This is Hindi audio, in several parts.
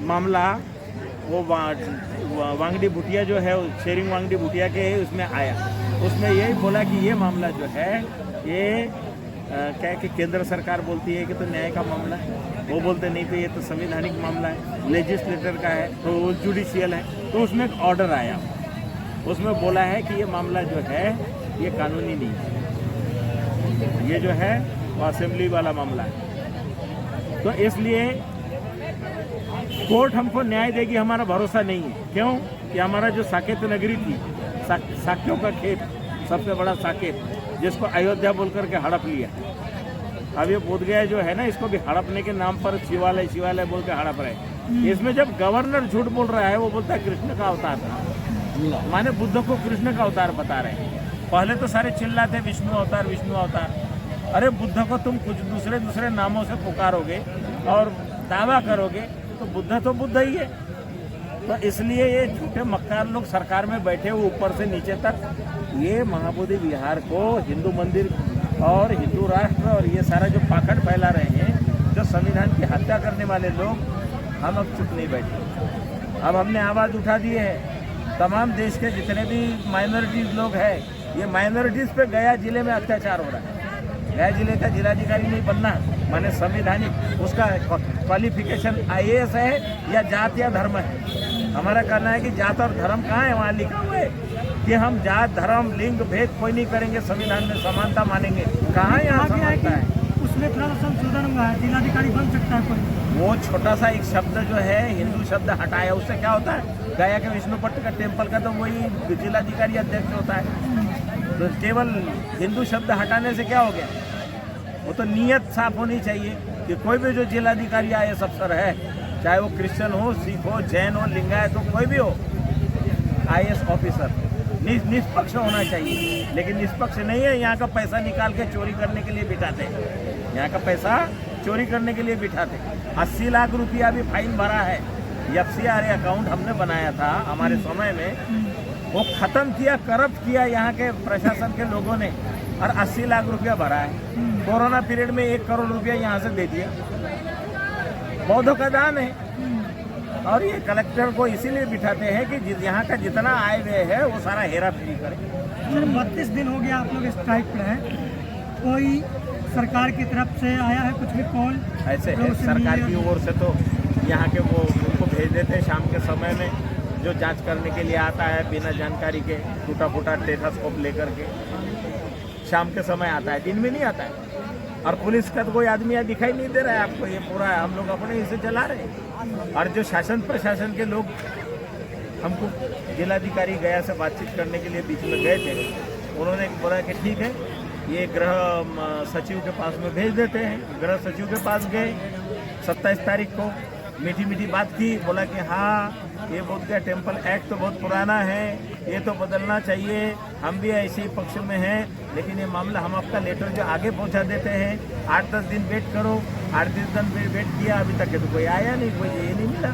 मामला वो वांगडी भुटिया जो है, शेरिंग वांगडी भुटिया के उसमें आया। उसमें यही बोला कि ये मामला जो है ये क्या है कि केंद्र सरकार बोलती है कि तो न्याय का मामला है, वो बोलते नहीं तो ये तो संवैधानिक मामला है, लेजिस्लेटर का है, तो वो जुडिशियल है। तो उसमें एक ऑर्डर आया, उसमें बोला है कि ये मामला जो है ये कानूनी नहीं है, ये जो है वो असेंबली वाला मामला है। तो इसलिए कोर्ट हमको न्याय देगी हमारा भरोसा नहीं है। क्यों कि हमारा जो साकेत नगरी थी, साक्यों का खेत, सबसे बड़ा साकेत, जिसको अयोध्या बोलकर के हड़प लिया। अब ये बोधगया जो है ना, इसको भी हड़पने के नाम पर शिवालय शिवालय बोल के हड़प रहे। इसमें जब गवर्नर झूठ बोल रहा है, वो बोलता है कृष्ण का अवतार था, माने बुद्ध को कृष्ण का अवतार बता रहे हैं। पहले तो सारे चिल्लाते विष्णु अवतार विष्णु अवतार। अरे बुद्ध को तुम कुछ दूसरे नामों से पुकारोगे और दावा करोगे तो बुद्ध तो बुद्ध ही है। तो इसलिए ये झूठे मक्कार लोग सरकार में बैठे हुए ऊपर से नीचे तक ये महाबोधि विहार को हिंदू मंदिर और हिंदू राष्ट्र और ये सारा जो पाखंड फैला रहे हैं, जो संविधान की हत्या करने वाले लोग, हम अब चुप नहीं बैठे। अब हमने आवाज़ उठा दी है। तमाम देश के जितने भी माइनॉरिटीज़ लोग हैं, ये माइनॉरिटीज़ पे गया जिले में अत्याचार हो रहा है। गया जिले का जिलाधिकारी नहीं बनना माने संविधानिक उसका क्वालिफिकेशन IAS है या जात या धर्म है। हमारा कहना है कि जात और धर्म कहाँ है, वहाँ लिखा हुआ है कि हम जात धर्म लिंग भेद कोई नहीं करेंगे, संविधान में समानता मानेंगे। कहाँ यहाँ समानता है? उसमें थोड़ा संशोधन हुआ है, जिलाधिकारी बन सकता है कोई। वो छोटा सा एक शब्द जो है हिंदू शब्द हटाया, उससे क्या होता है? गया के विष्णुपट्ट का टेम्पल का तो वही जिलाधिकारी अध्यक्ष होता है। तो केवल हिंदू शब्द हटाने से क्या हो गया? वो तो नीयत साफ होनी चाहिए कि कोई भी जो जिलाधिकारी IAS अफसर है, चाहे वो क्रिश्चियन हो, सिख हो, जैन हो, लिंगायत हो, कोई भी हो, IAS ऑफिसर निष्पक्ष होना चाहिए। लेकिन निष्पक्ष नहीं है, यहाँ का पैसा निकाल के चोरी करने के लिए बिठाते हैं। यहाँ का पैसा चोरी करने के लिए बिठाते। 80 लाख रुपया भी फाइन भरा है। FCRA अकाउंट हमने बनाया था हमारे समय में, वो खत्म किया, करप्ट किया यहाँ के प्रशासन के लोगों ने, और 80 लाख रुपया भरा है। कोरोना पीरियड में 1 करोड़ रुपया यहाँ से दे दिया। बौद्धों का दान है। और ये कलेक्टर को इसीलिए बिठाते हैं कि यहाँ का जितना आय व्यय है वो सारा हेरा फेरी करे। सर 32 दिन हो गया आप लोग स्ट्राइक पर हैं, कोई सरकार की तरफ से आया है कुछ भी कॉल? ऐसे है, सरकार की ओर से तो यहाँ के वो उनको भेज देते हैं शाम के समय में, जो जांच करने के लिए आता है बिना जानकारी के, टूटा फूटा टेथास्कोप लेकर के शाम के समय आता है, दिन में नहीं आता है। और पुलिस का तो कोई आदमी यहाँ दिखाई नहीं दे रहा है आपको। ये पूरा हम लोग अपने हिस्से चला रहे हैं। और जो शासन प्रशासन के लोग हमको जिलाधिकारी गया से बातचीत करने के लिए बीच में गए थे, उन्होंने बोला कि ठीक है, ये गृह सचिव के पास में भेज देते हैं। गृह सचिव के पास गए 27 तारीख को, मीठी मीठी बात की, बोला कि हाँ ये बोधगया टेम्पल एक्ट तो बहुत पुराना है, ये तो बदलना चाहिए, हम भी ऐसे ही पक्ष में हैं, लेकिन ये मामला हम आपका लेटर जो आगे पहुंचा देते हैं, 8-10 दिन वेट करो। 8-10 दिन वेट किया, अभी तक तो कोई आया नहीं, कोई ये नहीं मिला।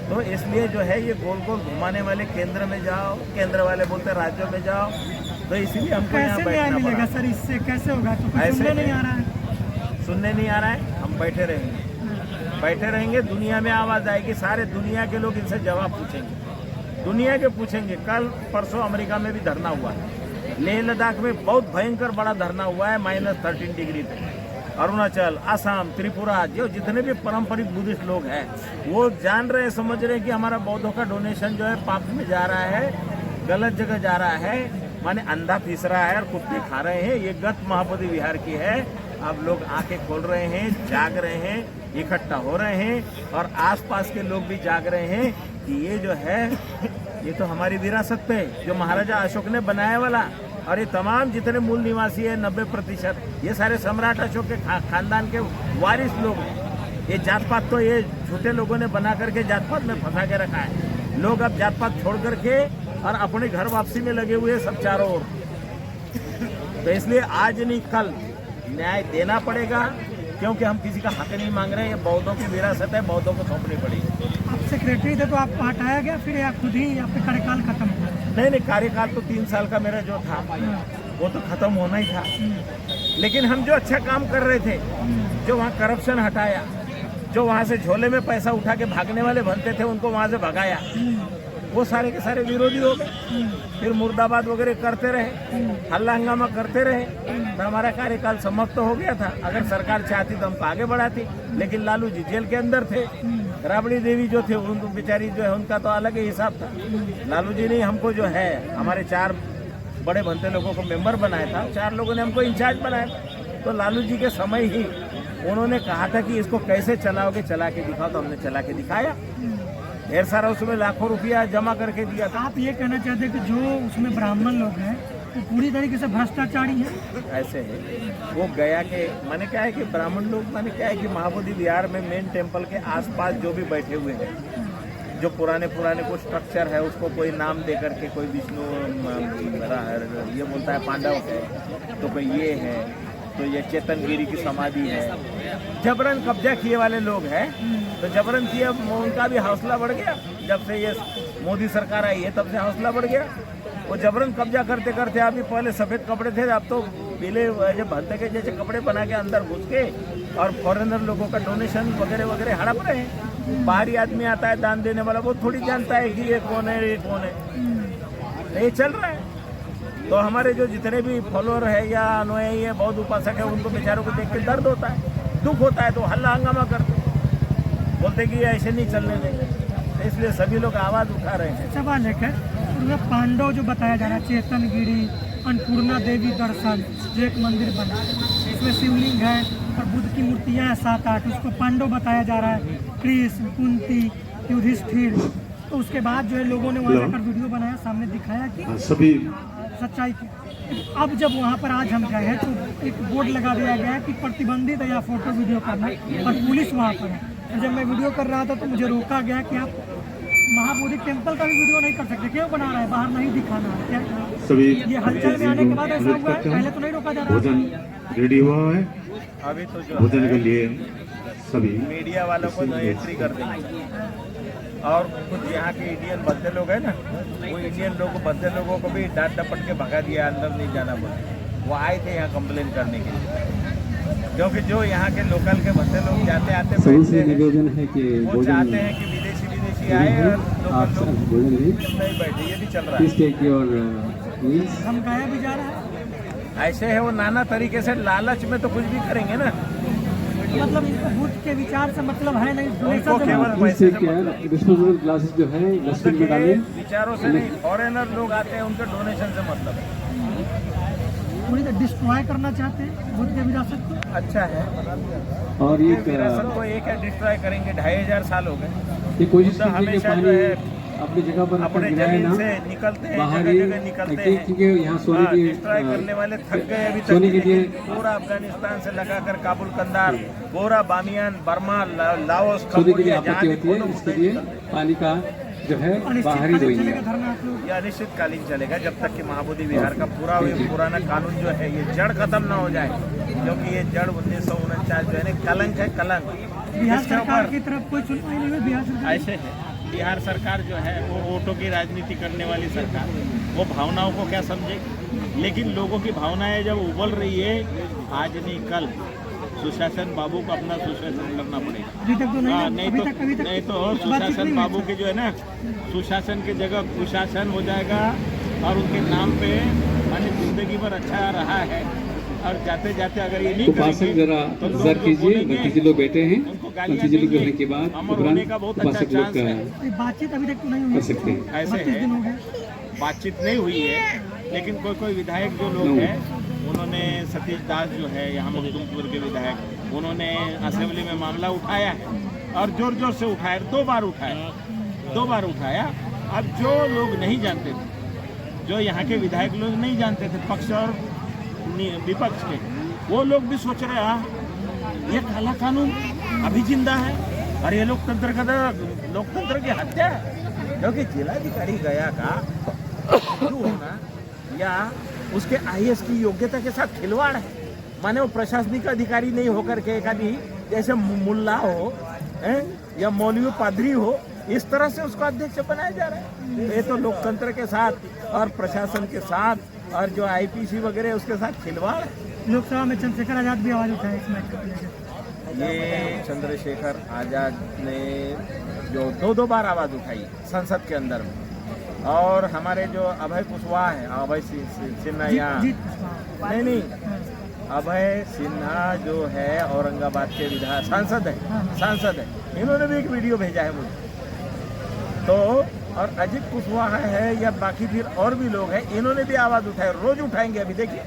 तो इसलिए जो है ये गोल गोल घुमाने वाले केंद्र में जाओ, केंद्र वाले बोलते राज्यों में जाओ। तो इसीलिए हमको यहाँ बैठना पड़ा। सर इससे कैसे होगा? तो ऐसे नहीं आ रहा है, सुनने नहीं आ रहा है, हम बैठे रहेंगे, बैठे रहेंगे। दुनिया में आवाज़ आएगी, सारे दुनिया के लोग इनसे जवाब पूछेंगे, दुनिया के पूछेंगे। कल परसों अमेरिका में भी धरना हुआ है, लेह लद्दाख में बहुत भयंकर बड़ा धरना हुआ है, -13 डिग्री पे। अरुणाचल, असम, त्रिपुरा, जो जितने भी पारंपरिक बुद्धिस्ट लोग हैं, वो जान रहे, समझ रहे कि हमारा बौद्धों का डोनेशन जो है पाप में जा रहा है, गलत जगह जा रहा है, माने अंधा पीस रहा है और कुत्ते खा रहे हैं। ये गत महाबोधि विहार की है। अब लोग आंखें खोल रहे हैं, जाग रहे हैं, इकट्ठा हो रहे हैं, और आसपास के लोग भी जाग रहे हैं कि ये जो है ये तो हमारी विरासत पे जो महाराजा अशोक ने बनाया वाला, और ये तमाम जितने मूल निवासी है 90% ये सारे सम्राट अशोक के खानदान के वारिस लोग हैं। ये जात पात तो ये झूठे लोगों ने बना करके जात पात में फंसा के रखा है। लोग अब जात पात छोड़ करके और अपने घर वापसी में लगे हुए सब चारों ओर। तो इसलिए आज नहीं कल न्याय देना पड़ेगा, क्योंकि हम किसी का हक नहीं मांग रहे। ये बौद्धों की विरासत है, बौद्धों को सौंपनी पड़ेगी। आप सेक्रेटरी थे तो आपको हटाया गया फिर, या खुद ही आपका कार्यकाल खत्म हुआ? नहीं, कार्यकाल तो 3 साल का मेरा जो था वो तो खत्म होना ही था। लेकिन हम जो अच्छा काम कर रहे थे, जो वहाँ करप्शन हटाया, जो वहाँ से झोले में पैसा उठा के भागने वाले बनते थे उनको वहाँ से भगाया, वो सारे के सारे विरोधी हो गए। फिर मुर्दाबाद वगैरह करते रहे, हल्ला हंगामा करते रहे, तो हमारा कार्यकाल समाप्त हो गया था। अगर सरकार चाहती तो हमको आगे बढ़ाती, लेकिन लालू जी जेल के अंदर थे। राबड़ी देवी जो थे उनको बेचारी जो है उनका तो अलग ही हिसाब था। लालू जी ने हमको जो है हमारे 4 बड़े बनते लोगों को मेंबर बनाया था, 4 लोगों ने हमको इंचार्ज बनाया। तो लालू जी के समय ही उन्होंने कहा था कि इसको कैसे चलाओगे, चला के दिखाओ, तो हमने चला के दिखाया। ढेर सारा उसमें लाखों रुपया जमा करके दिया था। आप ये कहना चाहते हैं कि जो उसमें ब्राह्मण लोग हैं वो पूरी तरीके से भ्रष्टाचारी हैं? ऐसे है वो गया के माने क्या है कि ब्राह्मण लोग माने क्या है कि महाबोधि विहार में मेन टेम्पल के आसपास जो भी बैठे हुए हैं, जो पुराने कुछ स्ट्रक्चर है उसको कोई नाम दे करके, कोई विष्णु ये बोलता है पांडव है, तो कोई ये है, तो ये चेतनगिरी की समाधि है, जबरन कब्जा किए वाले लोग हैं। तो जबरन किए, उनका भी हौसला बढ़ गया। जब से ये मोदी सरकार आई है तब से हौसला बढ़ गया। वो जबरन कब्जा करते करते, अभी पहले सफ़ेद कपड़े थे, अब तो पीले जो भंते के जैसे कपड़े बना के अंदर घुस के और फॉरेनर लोगों का डोनेशन वगैरह वगैरह हड़प रहे हैं। बाहरी आदमी आता है दान देने वाला, वो थोड़ी जानता है कि ये कौन है ये कौन है। ये चल रहा है। तो हमारे जो जितने भी फॉलोअर है या अनुयायी है, बहुत उपासक है, उनको बेचारों को देख के दर्द होता है, दुख होता है, तो हल्ला हंगामा करते, बोलते कि ऐसे नहीं चलने देंगे। इसलिए सभी लोग आवाज़ उठा रहे हैं। सवाल है पांडव जो बताया जा रहा है, चेतनगिरी, अन्नपूर्णा देवी दर्शन, जो एक मंदिर बना, इसमें शिवलिंग है और बुद्ध की मूर्तियाँ हैं 7-8, उसको पांडव बताया जा रहा है, कृष्ण, कुंती, युधिष्ठिर। तो उसके बाद जो है लोगों ने वहाँ जाकर वीडियो बनाया, सामने दिखाया कि सभी सच्चाई की। अब जब वहाँ पर आज हम गए हैं तो एक बोर्ड लगा दिया गया है कि प्रतिबंधित है या फोटो वीडियो करना, और पुलिस वहाँ पर है। तो जब मैं वीडियो कर रहा था तो मुझे रोका गया कि आप महाबोधि टेम्पल का भी वीडियो नहीं कर सकते, क्यों बना रहा है, बाहर नहीं दिखाना है क्या? सभी ये हलचल में आने के बाद ऐसा हुआ है, पहले तो नहीं रोका जा रहा। भोजन रेडी हुआ है, अभी तो जो भोजन के लिए सभी मीडिया वालों को जो एंट्री कर देंगे, और कुछ यहाँ के इंडियन बंदे लोग हैं ना, वो इंडियन लोग बंदे लोगों को भी डांट डपट के भगा दिया, अंदर नहीं जाना बोले। वो आए थे यहाँ कंप्लेन करने के लिए, क्योंकि जो यहाँ के लोकल के बंदे लोग जाते आते बैठते हैं, निवेदन है कि वो चाहते हैं कि विदेशी आए और लोकल लोग नहीं बैठे। ये भी चल रहा है। हम गाया भी जा रहा है। ऐसे है वो नाना तरीके से, लालच में तो कुछ भी करेंगे ना। मतलब इनको बुद्ध के विचार से मतलब है नहीं, उनको केवल पैसे से मतलब। डिस्पोजेबल ग्लासेस जो है डस्टबिन में डालें। विचारों से नहीं, फॉरेनर लोग आते हैं उनके डोनेशन से मतलब है। पूरी डिस्ट्रॉय करना चाहते हैं बुद्ध के विरासत को। अच्छा है, और ये विरासत को एक है डिस्ट्रॉय करेंगे। 2500 साल हो गए। ये कोशिश तो हमेशा जो है अपनी जगह पर अपने जमीन से निकलते हैं, जगह जगह निकलते हैं, क्योंकि यहाँ सोने की डिस्ट्रॉय करने वाले थक गए अभी सोने के लिए तक। पूरा अफगानिस्तान से लगाकर काबुल, कंदार, गोरा, बामियान, बर्मा, लाओस, सोने के लिए आपत्ति होती है। इसके लिए पानी का जो है बाहरी दोई या अनिश्चितकालीन चलेगा जब तक कि महाबोधि विहार का पूरा पुराना कानून जो है ये जड़ खत्म ना हो जाए, क्योंकि ये जड़ 1949 जो है ना कलंक है, कलंक। बिहार सरकार की तरफ कोई सुनवाई नहीं हुई। बिहार सरकार ऐसे है, बिहार सरकार जो है वो वोटों की राजनीति करने वाली सरकार, वो भावनाओं को क्या समझेगी। लेकिन लोगों की भावनाएं जब उबल रही है, आज नहीं कल सुशासन बाबू को अपना सुशासन करना पड़ेगा। अभी तक तो नहीं तो सुशासन बाबू के जो है ना, सुशासन की जगह कुशासन हो जाएगा, और उनके नाम पे माने जिंदगी भर अच्छा रहा है, और जाते जाते अगर ये नहीं करेंगे जरा तो इंतजार कीजिए। नतीजे लोग बैठे हैं, उनको गालियां नतीजे लोग देंगे। होने के बाद अमर होने का बहुत अच्छा चांस है। बातचीत अभी तक तो नहीं कर हुई। सकते हैं। ऐसे 32 दिन हो है, गए। बातचीत नहीं हुई है, लेकिन कोई विधायक जो लोग हैं, उन्होंने सतीश दास जो है यहाँ मखदूमपुर के विधायक, उन्होंने असेंबली में मामला उठाया है, और जोर जोर से उठाया, 2 बार उठाया। अब जो लोग नहीं जानते थे, जो यहाँ के विधायक लोग नहीं जानते थे, पक्ष और विपक्ष के, वो लोग भी सोच रहे हैं ये काला कानून अभी जिंदा है, और ये लोकतंत्र की हत्या है। क्योंकि जिलाधिकारी गया का क्यों होना या उसके IAS की योग्यता के साथ खिलवाड़ है। माने वो प्रशासनिक अधिकारी नहीं होकर के एक आदमी जैसे मुल्ला हो या मौलवी पादरी हो, इस तरह से उसको अध्यक्ष बनाया जा रहा है। ये तो लोकतंत्र के साथ और प्रशासन के साथ और जो IPC वगैरह उसके साथ खिलवाड़ है। लोकसभा में चंद्रशेखर आजाद भी आवाज उठाए इस मैटर को लेकर। ये चंद्रशेखर आज़ाद ने जो दो बार आवाज़ उठाई संसद के अंदर में, और हमारे जो अभय कुशवाहा है, अभय सिन्हा या नहीं अभय सिन्हा जो है औरंगाबाद के विधायक सांसद है, इन्होंने भी एक वीडियो भेजा है मुझे। तो और अजित कुशवाहा है या बाकी फिर और भी लोग हैं, इन्होंने भी आवाज़ उठाई, रोज उठाएंगे। अभी देखिए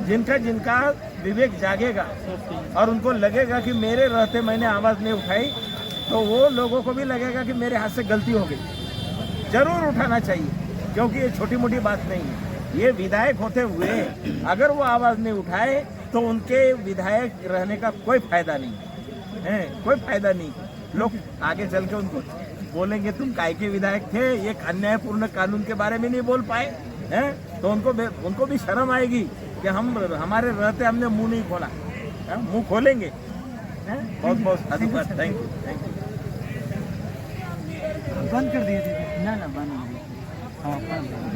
जिनका विवेक जागेगा और उनको लगेगा कि मेरे रहते मैंने आवाज़ नहीं उठाई, तो वो लोगों को भी लगेगा कि मेरे हाथ से गलती हो गई। जरूर उठाना चाहिए, क्योंकि ये छोटी मोटी बात नहीं है। ये विधायक होते हुए अगर वो आवाज़ नहीं उठाए तो उनके विधायक रहने का कोई फायदा नहीं है, कोई फायदा नहीं। लोग आगे चल के उनको बोलेंगे तुम काय के विधायक थे, एक अन्यायपूर्ण कानून के बारे में नहीं बोल पाए हैं, तो उनको भी शर्म आएगी कि हमारे रहते हमने मुंह नहीं खोला, मुंह खोलेंगे। बहुत बहुत धन्यवाद, थैंक यू। बंद कर दिए थे ना बंद नहीं। हाँ, बंद।